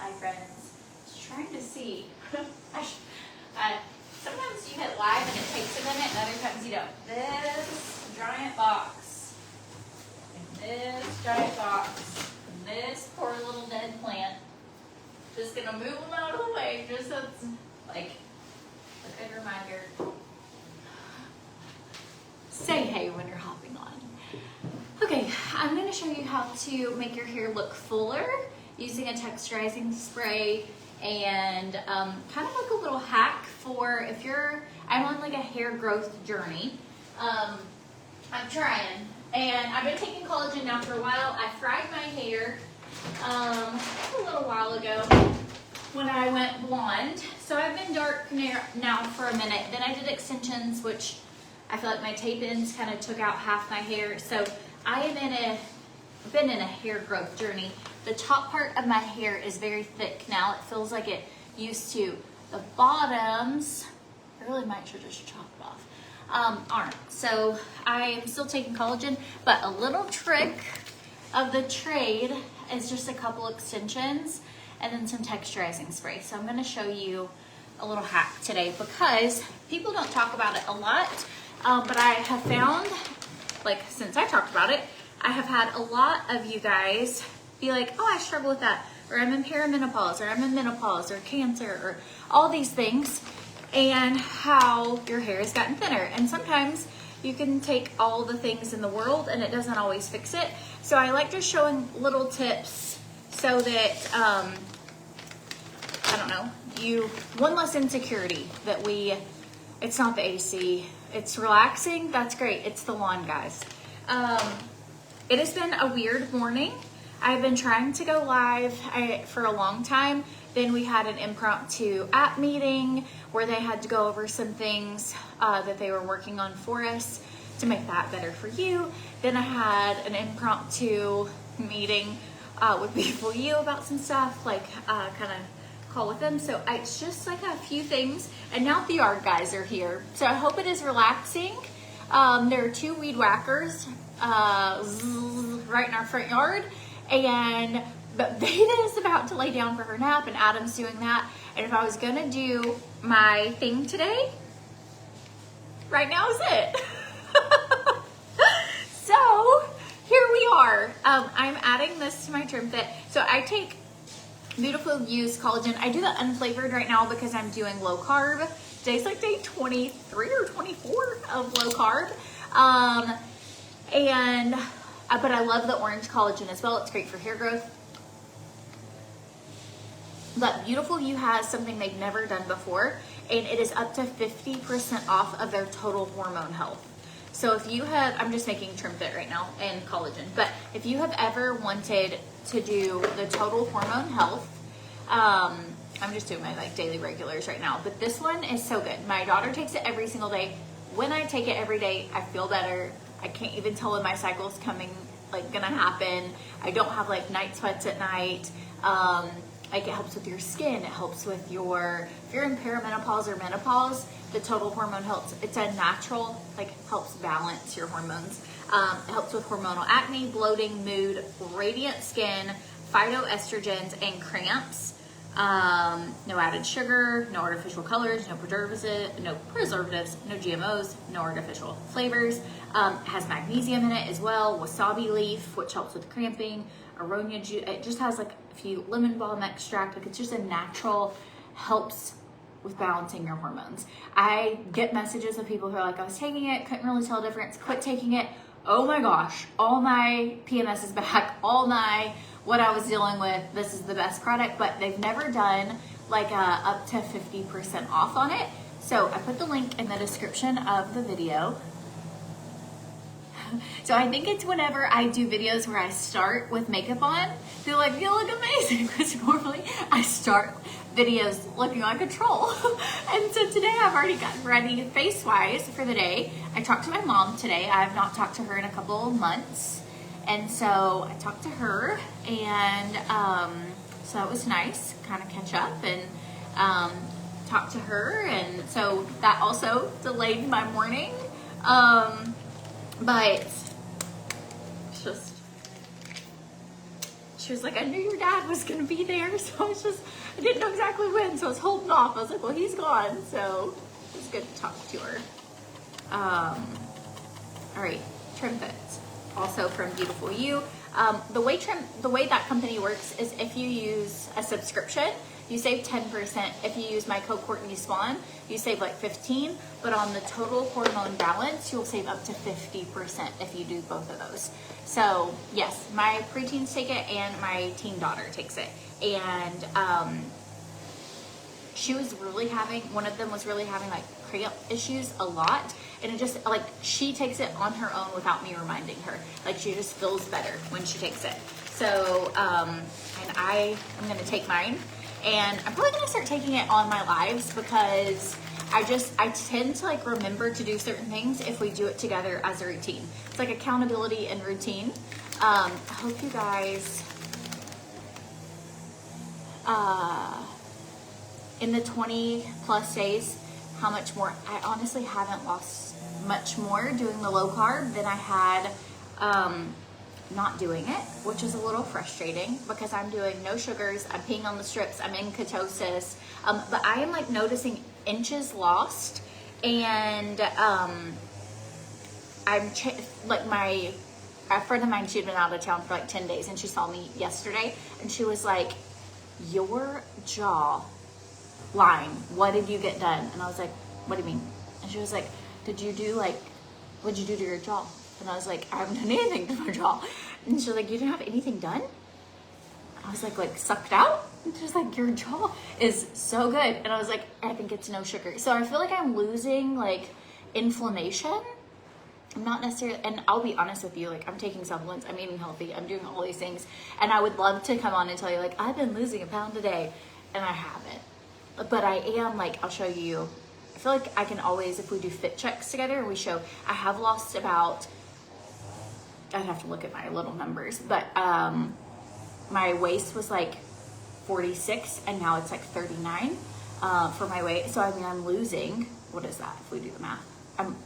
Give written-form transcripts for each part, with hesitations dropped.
Hi friends. Just trying to see. Sometimes you hit live and it takes a minute, and other times you don't. This giant box, and this giant box, and this poor little dead plant. Just gonna move them out of the way, just so it's like a good reminder. Say hey when you're hopping on. Okay, I'm going to show you how to make your hair look fuller using a texturizing spray and kind of like a little hack for if I'm on like a hair growth journey. I'm trying, and I've been taking collagen now for a while. I fried my hair a little while ago when I went blonde. So I've been dark now for a minute. Then I did extensions, which I feel like my tape ends kind of took out half my hair. So I am been in a hair growth journey. The top part of my hair is very thick now. It feels like it used to. The bottoms, I really might should just chop it off, aren't. So I am still taking collagen, but a little trick of the trade is just a couple extensions and then some texturizing spray. So I'm gonna show you a little hack today because people don't talk about it a lot, but I have found, like since I talked about it, I have had a lot of you guys be like, oh, I struggle with that, or I'm in perimenopause, or I'm in menopause, or cancer, or all these things, and how your hair has gotten thinner. And sometimes you can take all the things in the world and it doesn't always fix it. So I like just showing little tips so that, I don't know, one less insecurity that it's not the AC, it's relaxing, that's great, it's the lawn, guys. It has been a weird morning. I've been trying to go live for a long time. Then we had an impromptu app meeting where they had to go over some things that they were working on for us to make that better for you. Then I had an impromptu meeting with BeForYou about some stuff, like kind of call with them. So it's just like a few things. And now the yard guys are here. So I hope it is relaxing. There are 2 weed whackers right in our front yard, but Veda is about to lay down for her nap and Adam's doing that. And if I was gonna do my thing today, right now is it. So here we are. I'm adding this to my trim fit. So I take BeForYou's collagen. I do the unflavored right now because I'm doing low carb. Today's like day 23 or 24 of low carb. But I love the orange collagen as well. It's great for hair growth. But BeForYou has something they've never done before, and it is up to 50% off of their total hormone health. So if you have, I'm just making trim fit right now and collagen, but if you have ever wanted to do the total hormone health, I'm just doing my like daily regulars right now, but this one is so good. My daughter takes it every single day. When I take it every day, I feel better. I can't even tell when my cycle's gonna happen. I don't have like night sweats at night. Like it helps with your skin. It helps with if you're in perimenopause or menopause, the total hormone health. It's a natural, helps balance your hormones. It helps with hormonal acne, bloating, mood, radiant skin, phytoestrogens, and cramps. No added sugar, no artificial colors, no preservatives, no GMOs, no artificial flavors. It has magnesium in it as well, wasabi leaf, which helps with cramping, aronia juice. It just has a few lemon balm extract. It's just a natural, helps with balancing your hormones. I get messages of people who are like, I was taking it, couldn't really tell a difference, quit taking it. Oh my gosh, all my PMS is back, what I was dealing with, this is the best product, but they've never done up to 50% off on it. So I put the link in the description of the video. So I think it's whenever I do videos where I start with makeup on, they're like, you look amazing, because normally I start videos looking like a troll. And so today I've already gotten ready face-wise for the day. I talked to my mom today. I have not talked to her in a couple of months. And so I talked to her, and so that was nice, kind of catch up and talk to her. And so that also delayed my morning. But it's she was like, I knew your dad was gonna be there, so I didn't know exactly when, so I was holding off. I was like, well, he's gone, so it was good to talk to her. All right, Trim Fits, also from Beautiful You. The way that company works is if you use a subscription, you save 10%. If you use my code Courtney Swan, you save like 15%, but on the total hormone balance, you'll save up to 50% if you do both of those. So yes, my preteens take it and my teen daughter takes it. And one of them was really having like cramp issues a lot. And it just, like, she takes it on her own without me reminding her. Like, she just feels better when she takes it. So, and I am going to take mine. And I'm probably going to start taking it on my lives because I tend to, like, remember to do certain things if we do it together as a routine. It's like accountability and routine. I hope you guys, in the 20 plus days, how much more, I honestly haven't lost much more doing the low carb than I had not doing it, which is a little frustrating because I'm doing no sugars, I'm peeing on the strips, I'm in ketosis, but I am like noticing inches lost, and a friend of mine, she'd been out of town for like 10 days and she saw me yesterday and she was like, your jaw line, what did you get done? And I was like, what do you mean? And she was like, what'd you do to your jaw? And I was like, I haven't done anything to my jaw. And she was like, you didn't have anything done? I was like sucked out? And she was like, your jaw is so good. And I was like, I think it's no sugar. So I feel like I'm losing like inflammation. I'm not necessarily, and I'll be honest with you, like I'm taking supplements, I'm eating healthy, I'm doing all these things. And I would love to come on and tell you like, I've been losing a pound a day, and I haven't. But I am like, I'll show you. I feel like I can always, if we do fit checks together and we show, I have lost about, I'd have to look at my little numbers, but my waist was like 46 and now it's like 39 for my weight. So I mean, I'm losing, what is that if we do the math?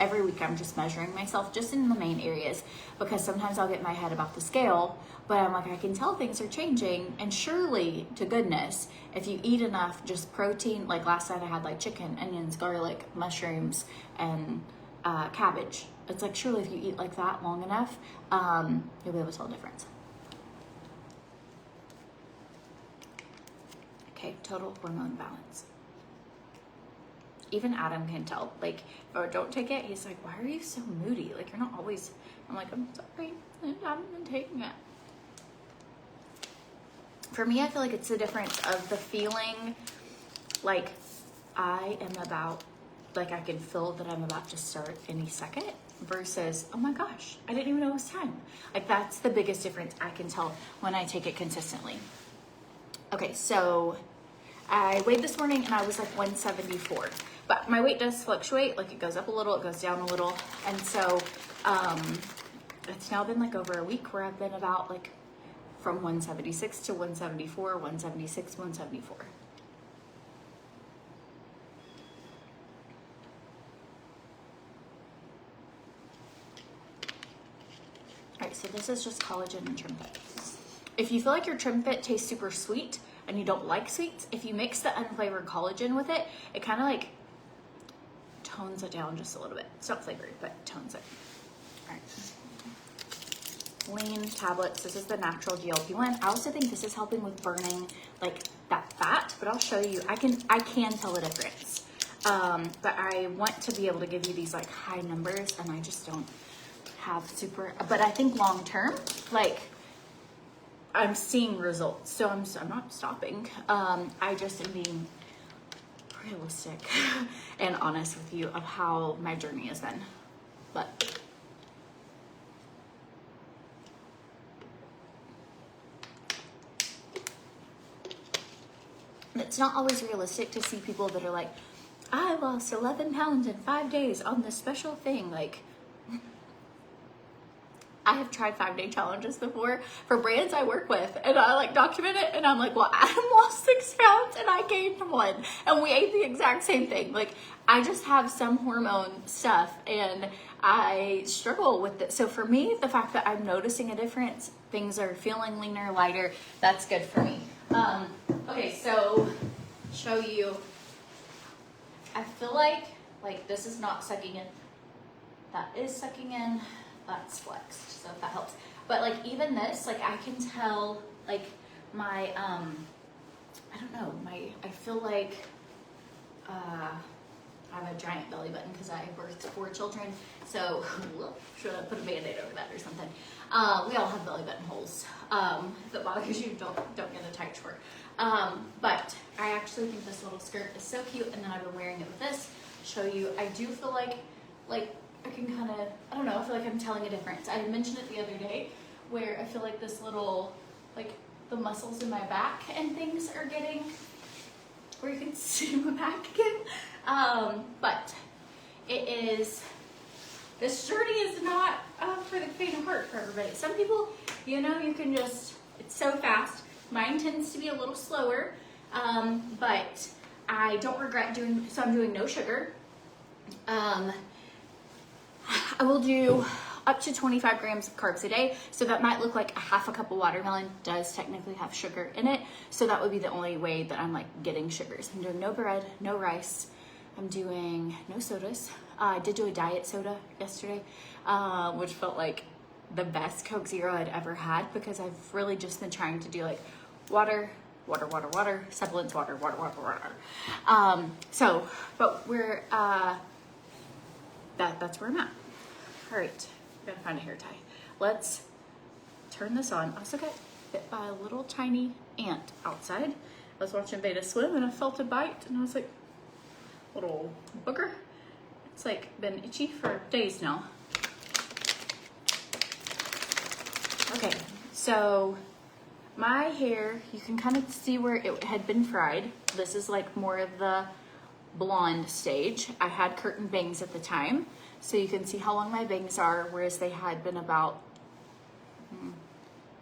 Every week I'm just measuring myself just in the main areas, because sometimes I'll get in my head about the scale, but I'm like, I can tell things are changing. And surely to goodness, if you eat enough just protein, like last night I had like chicken, onions, garlic, mushrooms, and cabbage. It's like, surely if you eat like that long enough, you'll be able to tell a difference. Okay, total hormone balance. Even Adam can tell, like, or don't take it. He's like, why are you so moody? Like, you're not always, I'm like, I'm sorry, I haven't been taking it. For me, I feel like it's the difference of the feeling like I am about, like I can feel that I'm about to start any second, versus, oh my gosh, I didn't even know it was time. Like that's the biggest difference I can tell when I take it consistently. Okay, so I weighed this morning and I was like 174, but my weight does fluctuate. Like it goes up a little, it goes down a little. And so it's now been like over a week where I've been about like from 176 to 174, 176, 174. All right, so this is just collagen and Trim Fit. If you feel like your Trim Fit tastes super sweet and you don't like sweets, if you mix the unflavored collagen with it, it kind of like tones it down just a little bit. It's not flavored, but tones it. All right. Lean tablets. This is the natural GLP-1. I also think this is helping with burning like that fat, but I'll show you. I can tell the difference. But I want to be able to give you these like high numbers, and I just don't have super, but I think long term, like I'm seeing results, so I'm not stopping. I just am being realistic and honest with you of how my journey has been. But it's not always realistic to see people that are like, I lost 11 pounds in 5 days on this special thing. Like, I have tried 5-day challenges before for brands I work with, and I like document it, and I'm like, well, Adam lost 6 pounds and I gained 1, and we ate the exact same thing. Like, I just have some hormone stuff, and I struggle with it. So for me, the fact that I'm noticing a difference, things are feeling leaner, lighter, that's good for me. Okay, so show you, I feel like this is not sucking in. That is sucking in, that's flexed, so if that helps. But like even this, like I can tell like my, I don't know, I feel like I have a giant belly button because I birthed 4 children. So should I put a Band-Aid over that or something? We all have belly button holes. If it bothers you, don't get a tight short. But I actually think this little skirt is so cute, and then I've been wearing it with this. Show you, I do feel like I can kind of, I don't know, I feel like I'm telling a difference. I mentioned it the other day where I feel like this little, like the muscles in my back and things are getting, where you can see my back again. But it is, this journey is not for the faint of heart for everybody. Some people, you know, you can just, it's so fast. Mine tends to be a little slower, but I don't regret doing, so I'm doing no sugar. I will do up to 25 grams of carbs a day. So that might look like a half a cup of watermelon does technically have sugar in it. So that would be the only way that I'm like getting sugars. I'm doing no bread, no rice. I'm doing no sodas. I did do a diet soda yesterday, which felt like the best Coke Zero I'd ever had because I've really just been trying to do like water, supplements, water. But we're, that's where I'm at. All right, gotta find a hair tie. Let's turn this on. I also got bit by a little tiny ant outside. I was watching Beta swim and I felt a bite and I was like, little booger. It's like been itchy for days now. Okay, so my hair, you can kind of see where it had been fried. This is like more of the blonde stage. I had curtain bangs at the time, so you can see how long my bangs are, whereas they had been about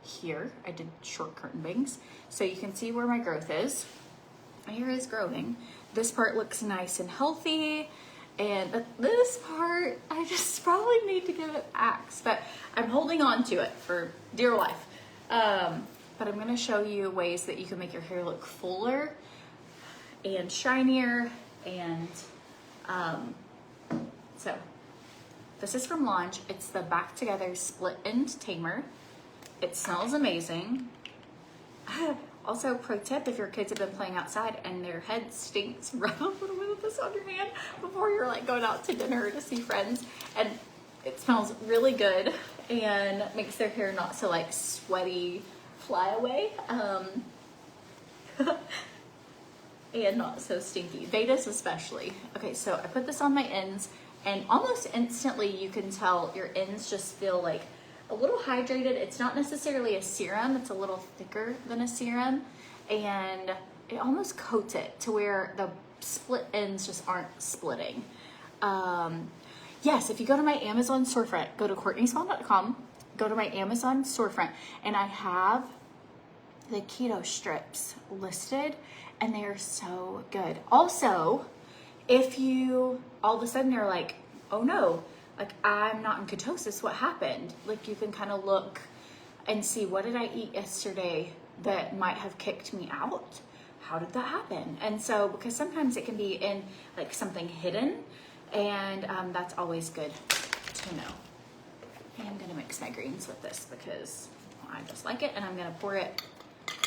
here. I did short curtain bangs. So you can see where my growth is. My hair is growing. This part looks nice and healthy. And this part, I just probably need to give it axe, but I'm holding on to it for dear life. But I'm gonna show you ways that you can make your hair look fuller and shinier. And so this is from Launch. It's the Back Together Split End Tamer. It smells amazing. Also, pro tip, if your kids have been playing outside and their head stinks, rub a little bit of this on your hand before you're like going out to dinner or to see friends. And it smells really good and makes their hair not so like sweaty fly away. And not so stinky. Betas especially. Okay, so I put this on my ends and almost instantly you can tell your ends just feel like a little hydrated. It's not necessarily a serum, it's a little thicker than a serum, and it almost coats it to where the split ends just aren't splitting. Yes, if you go to my Amazon storefront, go to CourtneySwan.com, go to my Amazon storefront, and I have the keto strips listed, and they are so good. Also, if you all of a sudden are like, oh no, like I'm not in ketosis, what happened? Like you can kind of look and see, what did I eat yesterday that might have kicked me out? How did that happen? And so, because sometimes it can be in like something hidden, and that's always good to know. And I'm gonna mix my greens with this because I just like it, and I'm gonna pour it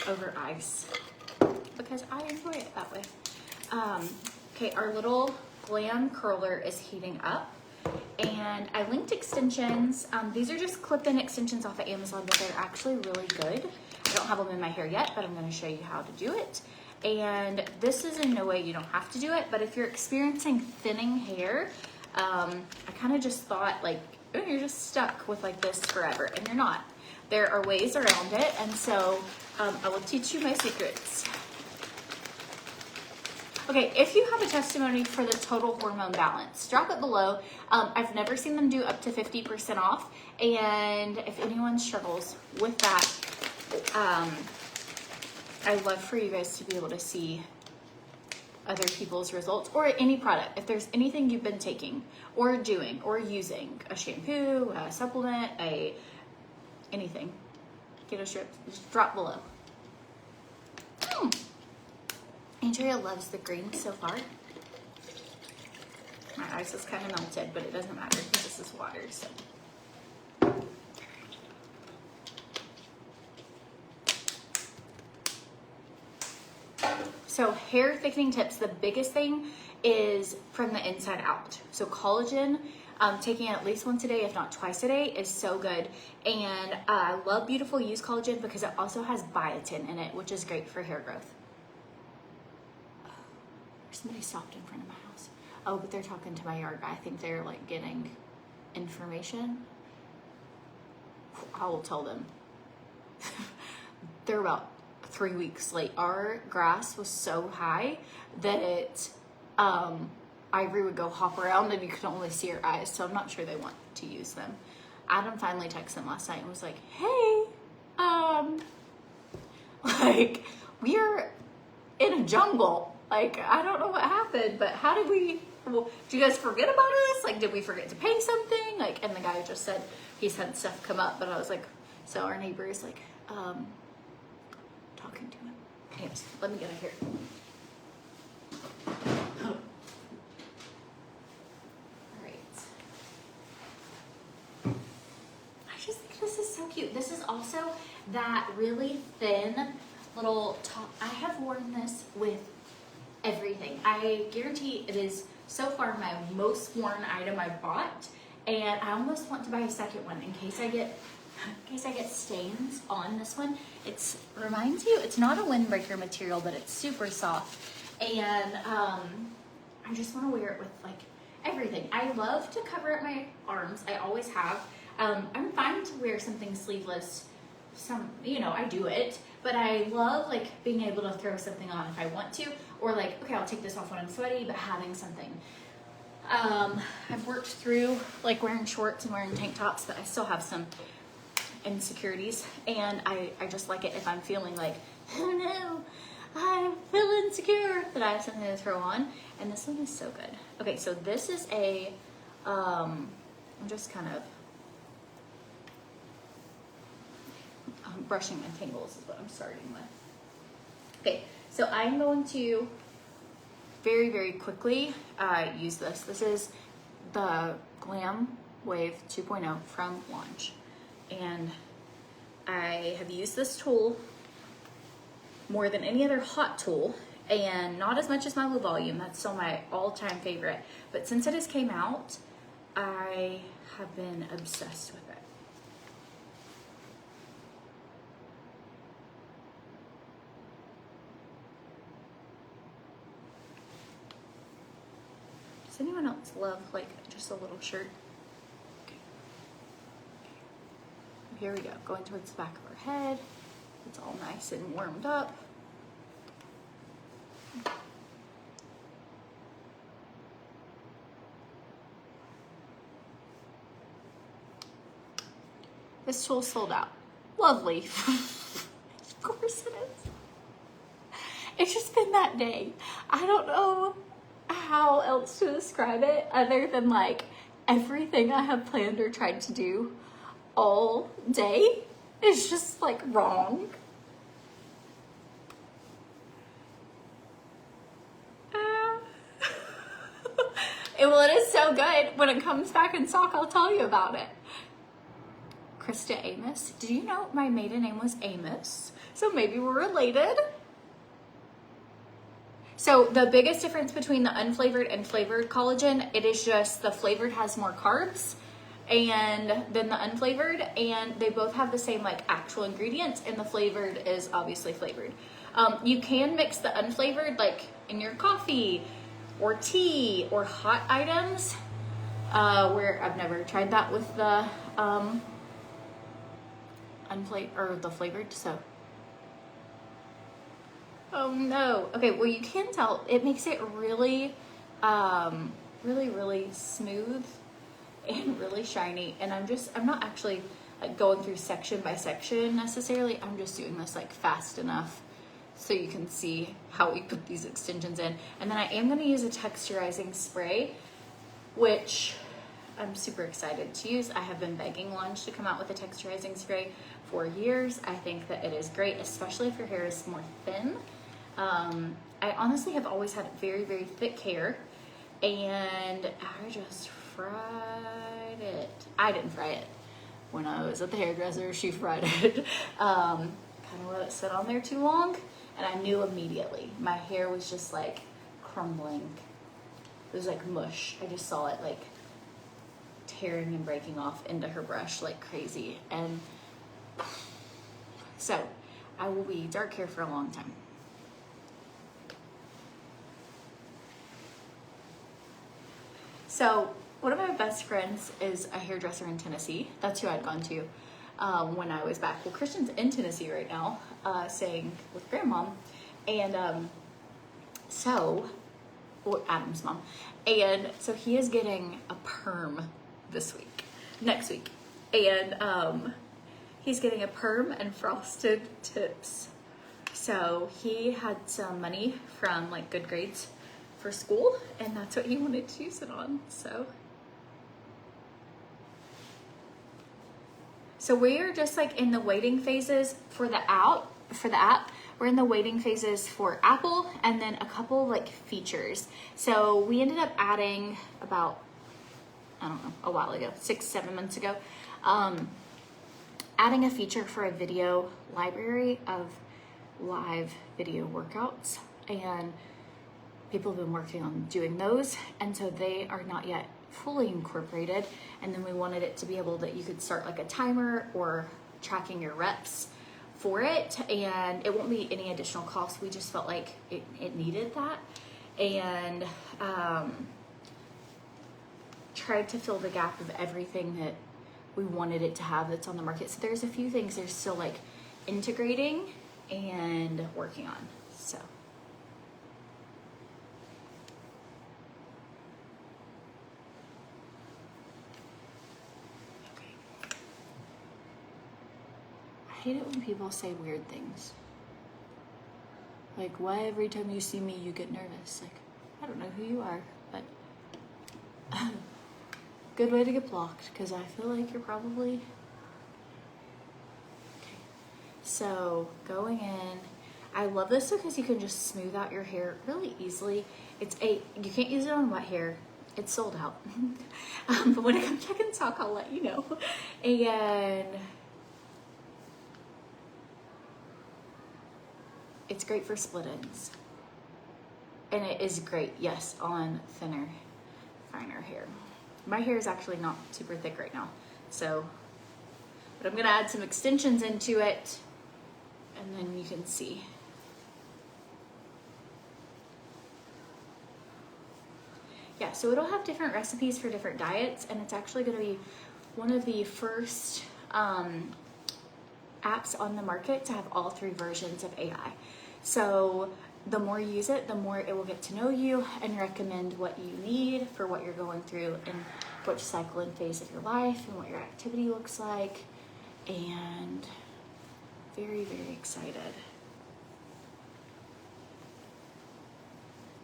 over ice because I enjoy it that way. Okay, our little glam curler is heating up. And I linked extensions. These are just clip-in extensions off of Amazon, but they're actually really good. I don't have them in my hair yet, but I'm gonna show you how to do it. And this is in no way you don't have to do it, but if you're experiencing thinning hair, I kind of just thought like, oh, you're just stuck with like this forever, and you're not. There are ways around it, and so I will teach you my secrets. Okay, if you have a testimony for the Total Hormone Balance, drop it below. I've never seen them do up to 50% off, and if anyone struggles with that, I'd love for you guys to be able to see other people's results or any product. If there's anything you've been taking or doing or using, a shampoo, a supplement, anything, keto strips, just drop below. Andrea loves the green so far. My ice is kind of melted, but it doesn't matter because this is water, so. So hair thickening tips, the biggest thing is from the inside out. So collagen, taking it at least once a day, if not twice a day, is so good. And I love Beautiful Use collagen because it also has biotin in it, which is great for hair growth. Somebody stopped in front of my house. Oh, but they're talking to my yard guy. I think they're like getting information. I will tell them. They're about 3 weeks late. Our grass was so high that Ivory would go hop around and you could only see her eyes, so I'm not sure they want to use them. Adam finally texted them last night and was like, hey, like, we're in a jungle. Like, I don't know what happened, but how did we, well, did you guys forget about us? Like, did we forget to pay something? Like, and the guy just said he's had stuff come up, but I was like, so our neighbor is like, talking to him. Anyways, let me get out here. All right. I just think this is so cute. This is also that really thin little top. I have worn this with everything. I guarantee it is so far my most worn item I bought, and I almost want to buy a second one in case I get stains on this one. It reminds you, it's not a windbreaker material, but it's super soft. And I just want to wear it with like everything. I love to cover up my arms. I always have. I'm fine to wear something sleeveless. I do it, but I love like being able to throw something on if I want to, or like, okay, I'll take this off when I'm sweaty, but having something. I've worked through like wearing shorts and wearing tank tops, but I still have some insecurities, and I just like it if I'm feeling like, oh no, I feel insecure, that I have something to throw on. And this one is so good. Okay, so this is I'm just kind of brushing my tangles is what I'm starting with. Okay, so I'm going to very, very quickly use this. This is the Glam Wave 2.0 from Launch. And I have used this tool more than any other hot tool, and not as much as my Low Volume. That's still my all-time favorite. But since it has came out, I have been obsessed with it. Does anyone else love like just a little shirt? Here we go, going towards the back of our head. It's all nice and warmed up. This tool sold out. Lovely. Of course it is. It's just been that day. I don't know how else to describe it other than like everything I have planned or tried to do all day is just like wrong. Well, it is so good. When it comes back in stock, I'll tell you about it. Krista Amos. Did you know my maiden name was Amos? So maybe we're related. So the biggest difference between the unflavored and flavored collagen, it is just the flavored has more carbs and then the unflavored, and they both have the same like actual ingredients, and the flavored is obviously flavored. You can mix the unflavored like in your coffee or tea or hot items, where I've never tried that with the unflavored or the flavored, so. Oh no. Okay, well you can tell it makes it really, really smooth and really shiny. And I'm not actually like going through section by section necessarily. I'm just doing this like fast enough so you can see how we put these extensions in. And then I am gonna use a texturizing spray, which I'm super excited to use. I have been begging Lunge to come out with a texturizing spray for years. I think that it is great, especially if your hair is more thin. I honestly have always had very, very thick hair, and I just fried it. I didn't fry it. When I was at the hairdresser, she fried it. Kind of let it sit on there too long, and I knew immediately. My hair was just like crumbling. It was like mush. I just saw it like tearing and breaking off into her brush like crazy. And so I will be dark hair for a long time. So one of my best friends is a hairdresser in Tennessee. That's who I'd gone to when I was back. Well, Christian's in Tennessee right now, staying with grandmom. And or Adam's mom. And so he is getting a perm next week. And he's getting a perm and frosted tips. So he had some money from like Good Grades for school, and that's what he wanted to use it on. So we are just like in the waiting phases for the app. We're in the waiting phases for Apple, and then a couple like features. So we ended up adding about, I don't know, a while ago, 6-7 months ago, adding a feature for a video library of live video workouts, and people have been working on doing those, and so they are not yet fully incorporated. And then we wanted it to be able that you could start like a timer or tracking your reps for it, and it won't be any additional cost. We just felt like it needed that, and tried to fill the gap of everything that we wanted it to have that's on the market. So there's a few things they're still like integrating and working on. So I hate it when people say weird things. Like, why every time you see me you get nervous? Like, I don't know who you are, but good way to get blocked, because I feel like you're probably... Okay. So going in, I love this because you can just smooth out your hair really easily. You can't use it on wet hair. It's sold out. But when it comes back in stock, I'll let you know. And it's great for split ends. And it is great, yes, on thinner, finer hair. My hair is actually not super thick right now, so, but I'm gonna add some extensions into it, and then you can see. Yeah, so it'll have different recipes for different diets, and it's actually gonna be one of the first apps on the market to have all 3 versions of AI. So the more you use it, the more it will get to know you and recommend what you need for what you're going through and which cycle and phase of your life and what your activity looks like. And very, very excited.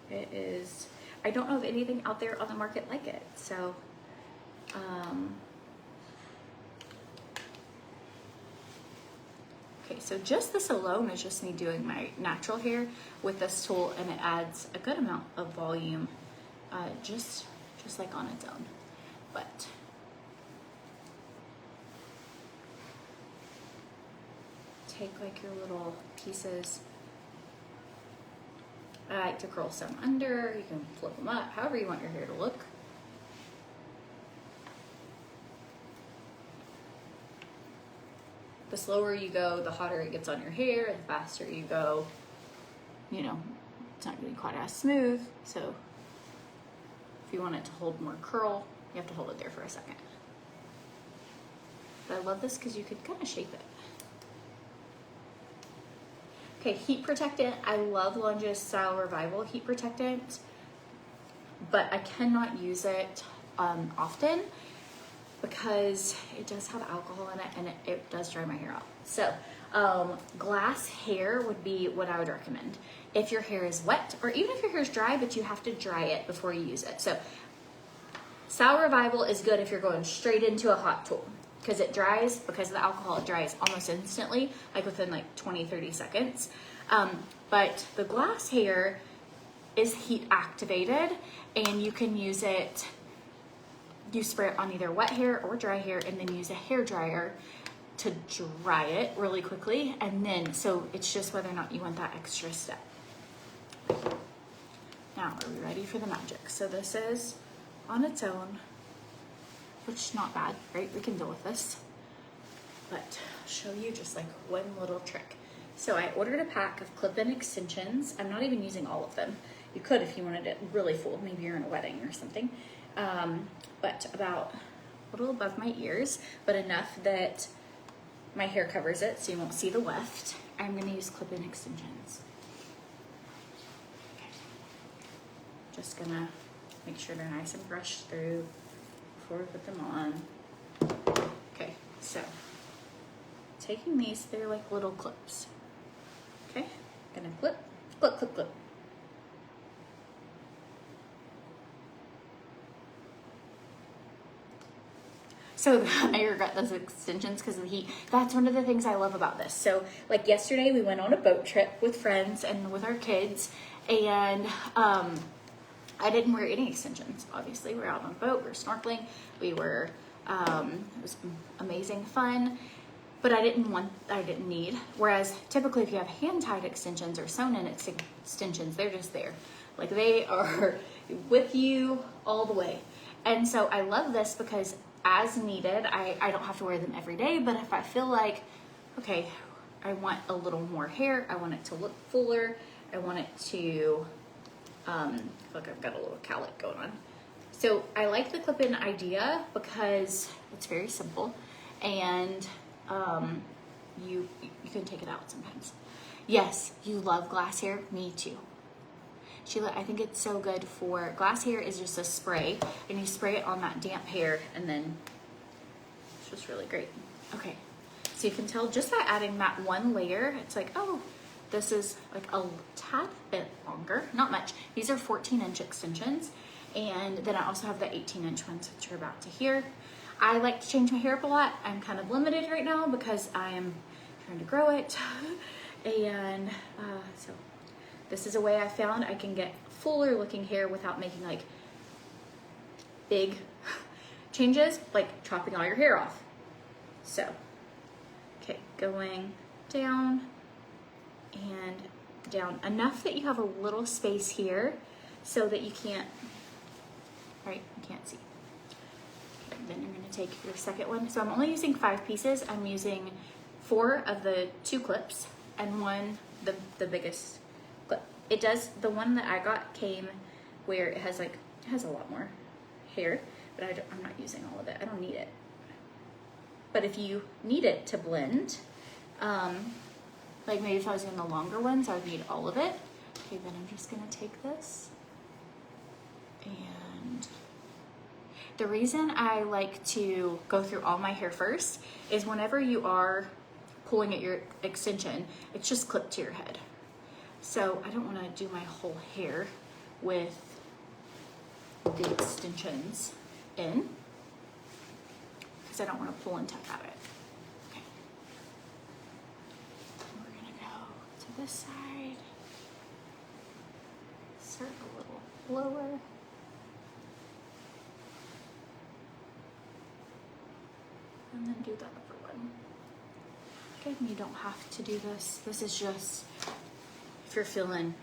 It is, I don't know of anything out there on the market like it. So, okay, so just this alone is just me doing my natural hair with this tool, and it adds a good amount of volume, just like on its own. But take like your little pieces. I like to curl some under. You can flip them up, however you want your hair to look. The slower you go, the hotter it gets on your hair. The faster you go, you know, it's not getting quite as smooth. So if you want it to hold more curl, you have to hold it there for a second. But I love this because you could kind of shape it. Okay, heat protectant. I love Lunge's Style Revival heat protectant, but I cannot use it often because it does have alcohol in it, and it does dry my hair out. So Glass hair would be what I would recommend. If your hair is wet, or even if your hair is dry, but you have to dry it before you use it. So Style Revival is good if you're going straight into a hot tool, because it dries, because of the alcohol, it dries almost instantly, like within like 20-30 seconds. But the glass hair is heat activated, and you can use it, you spray it on either wet hair or dry hair, and then use a hair dryer to dry it really quickly. And then, so it's just whether or not you want that extra step. Now, are we ready for the magic? So this is on its own, which is not bad, right? We can deal with this. But I'll show you just like one little trick. So I ordered a pack of clip-in extensions. I'm not even using all of them. You could if you wanted it really full. Maybe you're in a wedding or something. But about a little above my ears, but enough that my hair covers it so you won't see the weft. I'm gonna use clip-in extensions. Okay. Just gonna make sure they're nice and brushed through before we put them on. Okay, so taking these, they're like little clips. Okay, gonna clip, clip, clip, clip. So I regret those extensions because of the heat. That's one of the things I love about this. So like yesterday we went on a boat trip with friends and with our kids, and I didn't wear any extensions. Obviously, we were out on a boat, we were snorkeling, we were, it was amazing fun, but I didn't need. Whereas typically if you have hand-tied extensions or sewn-in extensions, they're just there. Like they are with you all the way. And so I love this because as needed, I don't have to wear them every day, but if I feel like, okay, I want a little more hair, I want it to look fuller, I want it to, look, I've got a little cowlick going on. So I like the clip-in idea because it's very simple, and you can take it out sometimes. Yes, you love glass hair, me too. Sheila, I think it's so good for, glass hair is just a spray, and you spray it on that damp hair, and then it's just really great. Okay, so you can tell just by adding that one layer, it's like, oh, this is like a tad bit longer, not much. These are 14-inch extensions, and then I also have the 18-inch ones, which you're about to hear. I like to change my hair up a lot. I'm kind of limited right now because I am trying to grow it, and so this is a way I found I can get fuller looking hair without making like big changes, like chopping all your hair off. So, okay, going down and down enough that you have a little space here so that you can't, right, you can't see. Okay, then you're gonna take your second one. So I'm only using 5 pieces. I'm using 4 of the 2 clips and one, the biggest clip. It does, the one that I got came where it has like, it has a lot more hair, but I'm not using all of it. I don't need it. But if you need it to blend, like maybe if I was in the longer ones, I would need all of it. Okay, then I'm just gonna take this. And the reason I like to go through all my hair first is whenever you are pulling at your extension, it's just clipped to your head. So I don't want to do my whole hair with the extensions in because I don't want to pull and tuck at it. Okay. We're going to go to this side. Start a little lower. And then do the upper one. Okay, and you don't have to do this. This is just if you're feeling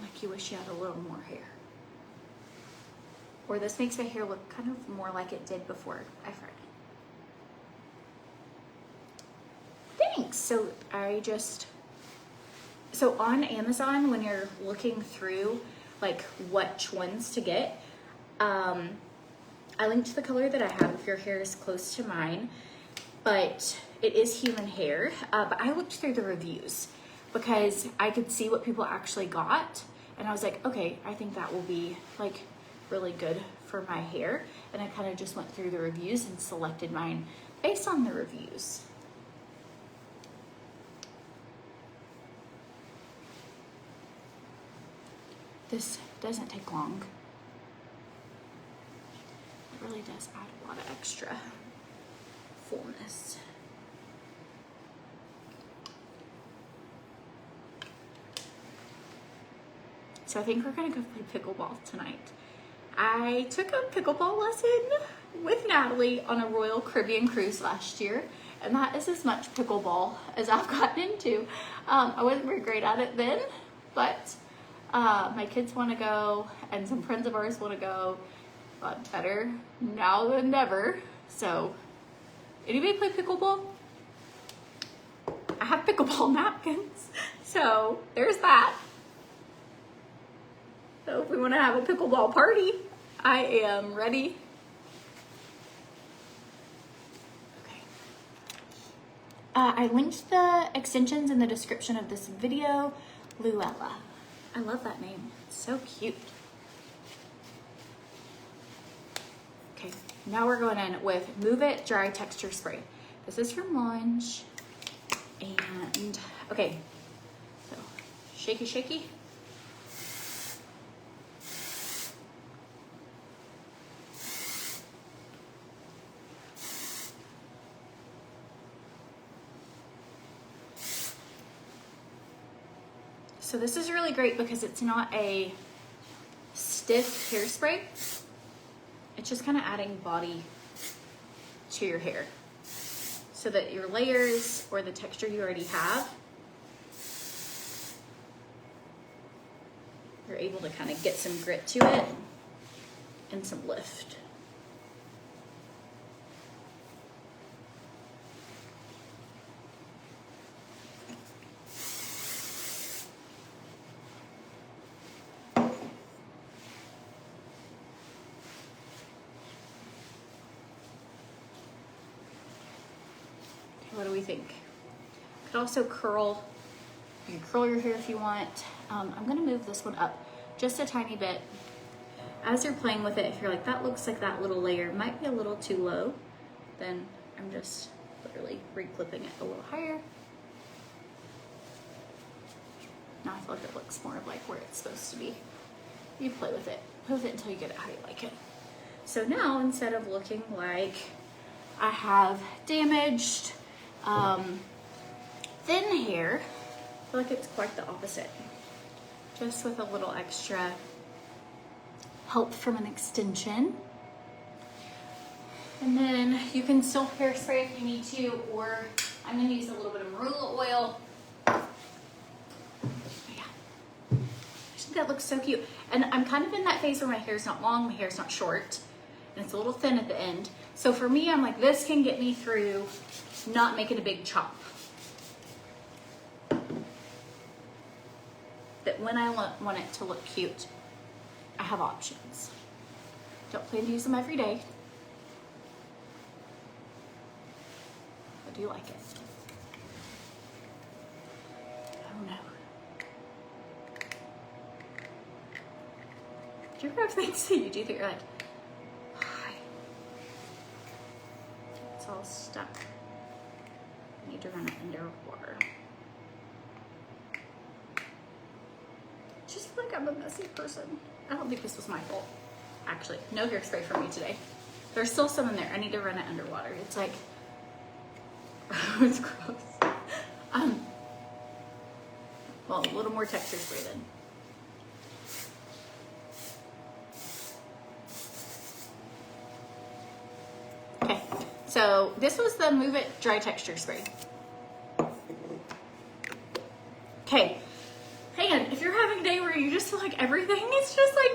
like you wish you had a little more hair. Or this makes my hair look kind of more like it did before I fried it. Thanks. So so on Amazon, when you're looking through like which ones to get, I linked the color that I have if your hair is close to mine, but it is human hair. But I looked through the reviews because I could see what people actually got, and I was like, okay, I think that will be like really good for my hair. And I kind of just went through the reviews and selected mine based on the reviews. This doesn't take long. It really does add a lot of extra fullness. So I think we're gonna go play pickleball tonight. I took a pickleball lesson with Natalie on a Royal Caribbean cruise last year, and that is as much pickleball as I've gotten into. I wasn't very great at it then, but my kids want to go, and some friends of ours want to go. But better now than never. So, anybody play pickleball? I have pickleball napkins, so there's that. So if we want to have a pickleball party, I am ready. Okay. I linked the extensions in the description of this video. Luella. I love that name. It's so cute. Okay, now we're going in with Move It Dry Texture Spray. This is from Launch. And, okay, so shaky, shaky. So this is really great because it's not a stiff hairspray. It's just kind of adding body to your hair so that your layers or the texture you already have, you're able to kind of get some grit to it and some lift. What do we think? Could also curl. You can curl your hair if you want. I'm gonna move this one up just a tiny bit. As you're playing with it, if you're like, that looks like that little layer might be a little too low, then I'm just literally re-clipping it a little higher. Now I feel like it looks more of like where it's supposed to be. You play with it until you get it how you like it. So now, instead of looking like I have damaged thin hair, I feel like it's quite the opposite. Just with a little extra help from an extension. And then you can still hairspray if you need to, or I'm gonna use a little bit of marula oil. Yeah. I think that looks so cute. And I'm kind of in that phase where my hair's not long, my hair's not short, and it's a little thin at the end. So for me, I'm like, this can get me through not making a big chop. That when I want it to look cute, I have options. Don't plan to use them every day. I do like it. Oh no. Do you ever have things that you do that you're like, why? It's all stuck. I need to run it under water. Just feel like I'm a messy person. I don't think this was my fault. Actually, no hairspray for me today. There's still some in there. I need to run it underwater. It's like, it's gross. Well, a little more texture spray then. Okay, so this was the Move It Dry Texture Spray. Okay, and if you're having a day where you just feel like everything is just like,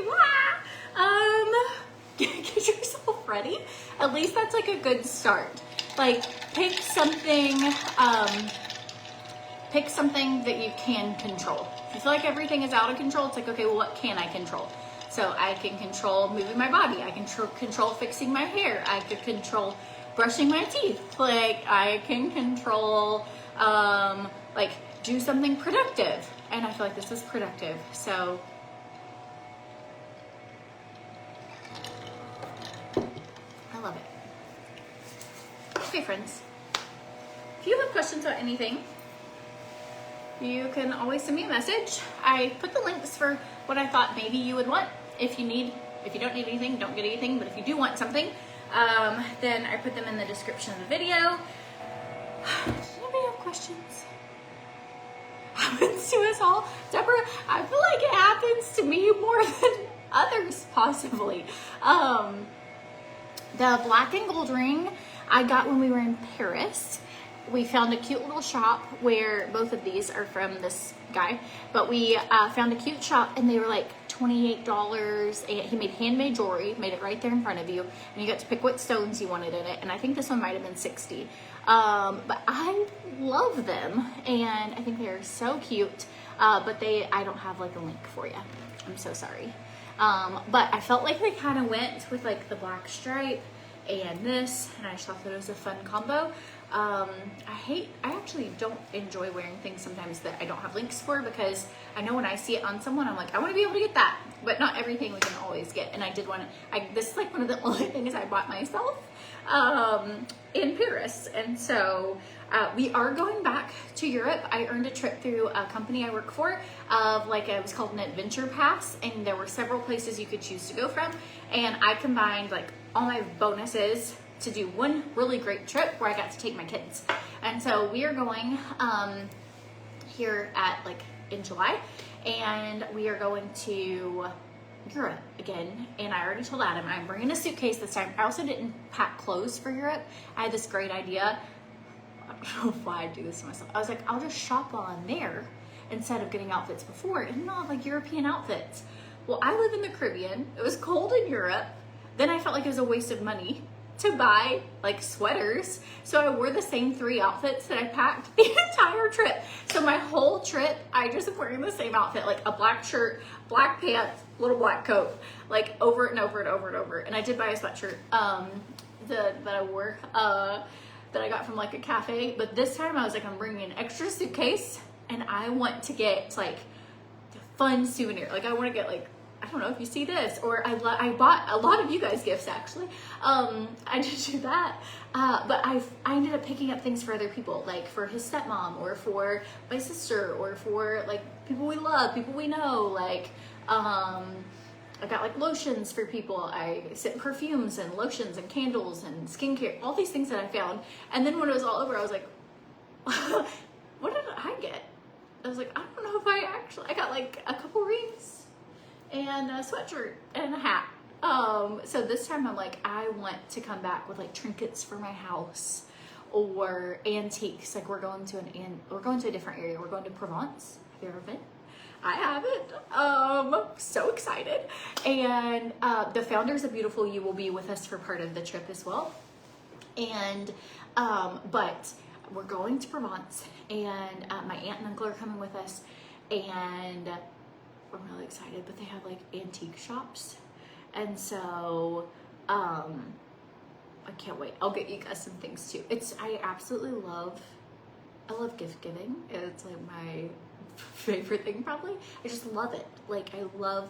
get yourself ready. At least that's like a good start. Like, pick something that you can control. If you feel like everything is out of control, it's like, okay, well, what can I control? So I can control moving my body. I can control fixing my hair. I could control brushing my teeth. Like, I can control, like, do something productive. And I feel like this is productive. So I love it. Okay, friends. If you have questions about anything, you can always send me a message. I put the links for what I thought maybe you would want. If you don't need anything, don't get anything. But if you do want something, then I put them in the description of the video. Does anybody have questions? Happens to us all. Deborah, I feel like it happens to me more than others, possibly. The black and gold ring I got when we were in Paris. We found a cute little shop where both of these are from this guy, but we found a cute shop and they were like $28, and he made handmade jewelry, made it right there in front of you, and you got to pick what stones you wanted in it, and I think this one might have been 60. But I love them, and I think they're so cute, but I don't have like a link for you. I'm so sorry. But I felt like they kind of went with like the black stripe and this, and I just thought that it was a fun combo. I actually don't enjoy wearing things sometimes that I don't have links for, because I know when I see it on someone, I'm like, I want to be able to get that, but not everything we can always get. And I did want to, this is like one of the only things I bought myself, in Paris. And so, we are going back to Europe. I earned a trip through a company I work for, it was called an adventure pass, and there were several places you could choose to go from. And I combined like all my bonuses to do one really great trip where I got to take my kids. And so we are going here in July, and we are going to Europe again. And I already told Adam I'm bringing a suitcase this time. I also didn't pack clothes for Europe. I had this great idea. I don't know why I do this to myself. I was like, I'll just shop while I'm there instead of getting outfits before, and not like European outfits. Well, I live in the Caribbean. It was cold in Europe. Then I felt like it was a waste of money to buy like sweaters. So I wore the same 3 outfits that I packed the entire trip. So my whole trip, I just am wearing the same outfit, like a black shirt, black pants, little black coat, like over and over and over and over. And I did buy a sweatshirt that I wore, that I got from like a cafe. But this time I was like, I'm bringing an extra suitcase, and I want to get like a fun souvenir. Like I want to get like, I don't know if you see this, or I bought a lot of you guys gifts actually. I did do that, but I ended up picking up things for other people, like for his stepmom, or for my sister, or for like people we love, people we know. Like I got like lotions for people. I sent perfumes and lotions and candles and skincare, all these things that I found. And then when it was all over, I was like, what did I get? I was like, I don't know if I got like a couple rings and a sweatshirt and a hat. So this time I'm like, I want to come back with like trinkets for my house, or antiques. Like we're going to a different area. We're going to Provence. Have you ever been? I haven't. So excited. And the founders of Beautiful You will be with us for part of the trip as well. And but we're going to Provence, and my aunt and uncle are coming with us, and I'm really excited. But they have like antique shops, and so I can't wait. I'll get you guys some things too. I love gift giving. It's like my favorite thing probably. I just love it. Like I love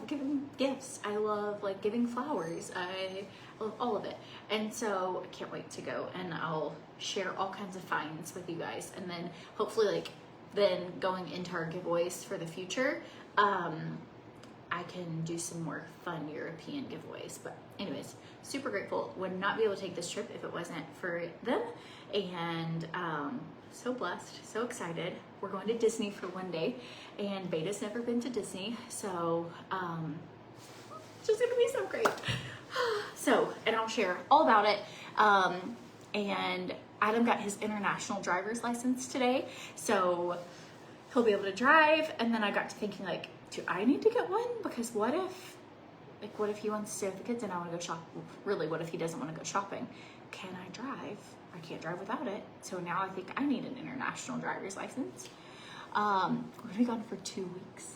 giving gifts. I love like giving flowers. I love all of it. And so I can't wait to go, and I'll share all kinds of finds with you guys. And then hopefully like then going into our giveaways for the future, I can do some more fun European giveaways. But anyways, super grateful. Would not be able to take this trip if it wasn't for them. And so blessed, so excited. We're going to Disney for one day, and Beta's never been to Disney, so it's just gonna be so great. So, and I'll share all about it. And Adam got his international driver's license today, so he'll be able to drive. And then I got to thinking, like, do I need to get one? Because what if he wants to stay with the kids and I want to go shop? Really, what if he doesn't want to go shopping? Can I drive? I can't drive without it. So now I think I need an international driver's license. We're gonna be gone for 2 weeks.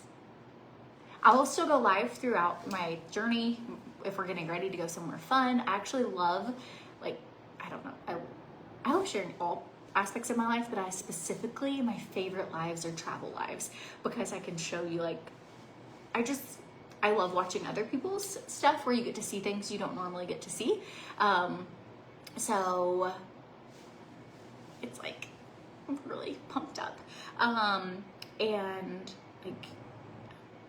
I will still go live throughout my journey if we're getting ready to go somewhere fun. I actually love, like, I don't know, I love sharing all aspects of my life, but my favorite lives are travel lives, because I can show you, like, I love watching other people's stuff where you get to see things you don't normally get to see. So it's like, I'm really pumped up. And like,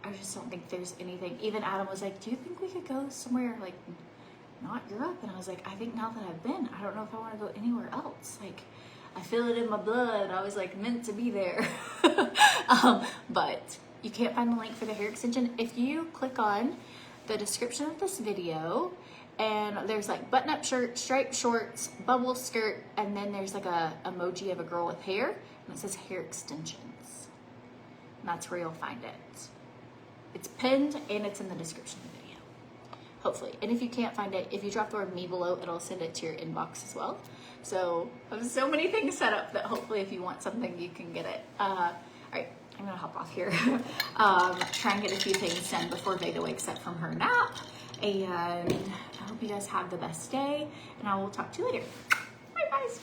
I just don't think there's anything. Even Adam was like, do you think we could go somewhere like not Europe? And I was like, I think now that I've been, I don't know if I want to go anywhere else. Like, I feel it in my blood. I was like meant to be there. But you can't find the link for the hair extension. If you click on the description of this video, and there's like button-up shirt, striped shorts, bubble skirt, and then there's like a emoji of a girl with hair, and it says hair extensions. And that's where you'll find it. It's pinned and it's in the description of the video, hopefully. And if you can't find it, if you drop the word me below, it'll send it to your inbox as well. So I have so many things set up that hopefully if you want something, you can get it. All right, I'm gonna hop off here. Try and get a few things done before Vega wakes up from her nap. And I hope you guys have the best day, and I will talk to you later. Bye guys.